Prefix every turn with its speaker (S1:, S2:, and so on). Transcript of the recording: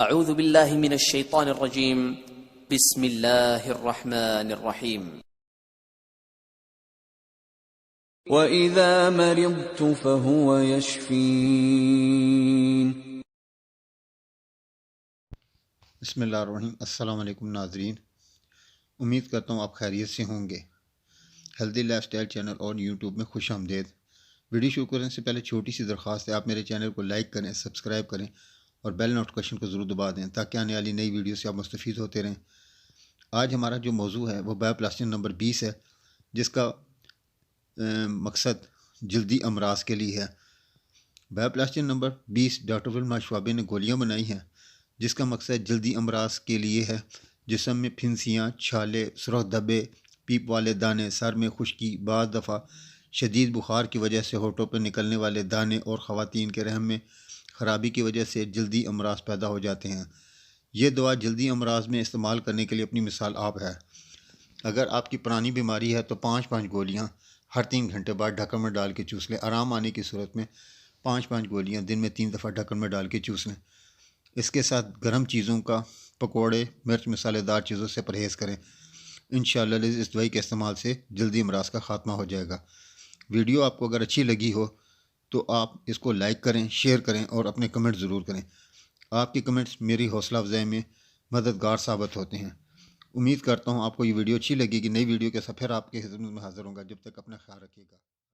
S1: اعوذ باللہ من الشیطان الرجیم بسم اللہ الرحمن الرحیم
S2: وَإِذَا مَرِضْتُ فَهُوَ يَشْفِينِ۔
S3: بسم اللہ الرحمن الرحیم۔ السلام علیکم ناظرین، امید کرتا ہوں آپ خیریت سے ہوں گے۔ ہیلدی لائف سٹائل چینل اور یوٹیوب میں خوش آمدید۔ ویڈیو شروع کرنے سے پہلے چھوٹی سی درخواست ہے، آپ میرے چینل کو لائک کریں، سبسکرائب کریں اور بیل نوٹیفیکیشن کو ضرور دبا دیں تاکہ آنے والی نئی ویڈیو سے آپ مستفید ہوتے رہیں۔ آج ہمارا جو موضوع ہے وہ بایوپلاسٹین نمبر 20 ہے، جس کا مقصد جلدی امراض کے لیے ہے۔ بایوپلاسٹین نمبر 20 ڈاکٹر ولما شوابے نے گولیاں بنائی ہیں جس کا مقصد جلدی امراض کے لیے ہے۔ جسم میں پھنسیاں، چھالے، سرخ دھبے، پیپ والے دانے، سر میں خشکی، بعض دفعہ شدید بخار کی وجہ سے ہونٹوں پر نکلنے والے دانے اور خواتین کے رحم میں خرابی کی وجہ سے جلدی امراض پیدا ہو جاتے ہیں۔ یہ دوا جلدی امراض میں استعمال کرنے کے لیے اپنی مثال آپ ہے۔ اگر آپ کی پرانی بیماری ہے تو 5 گولیاں ہر 3 گھنٹے بعد ڈھکن میں ڈال کے چوس لیں۔ آرام آنے کی صورت میں 5 گولیاں دن میں 3 دفعہ ڈھکن میں ڈال کے چوس لیں۔ اس کے ساتھ گرم چیزوں کا، پکوڑے، مرچ مسالے دار چیزوں سے پرہیز کریں۔ انشاءاللہ اس دوائی کے استعمال سے جلدی امراض کا خاتمہ ہو جائے گا۔ ویڈیو آپ کو اگر اچھی لگی ہو تو آپ اس کو لائک کریں، شیئر کریں اور اپنے کمنٹ ضرور کریں۔ آپ کی کمنٹس میری حوصلہ افزائی میں مددگار ثابت ہوتے ہیں۔ امید کرتا ہوں آپ کو یہ ویڈیو اچھی لگے گی۔ نئی ویڈیو کے ساتھ پھر آپ کی خدمت میں حاضر ہوں گا۔ جب تک اپنا خیال رکھیے گا۔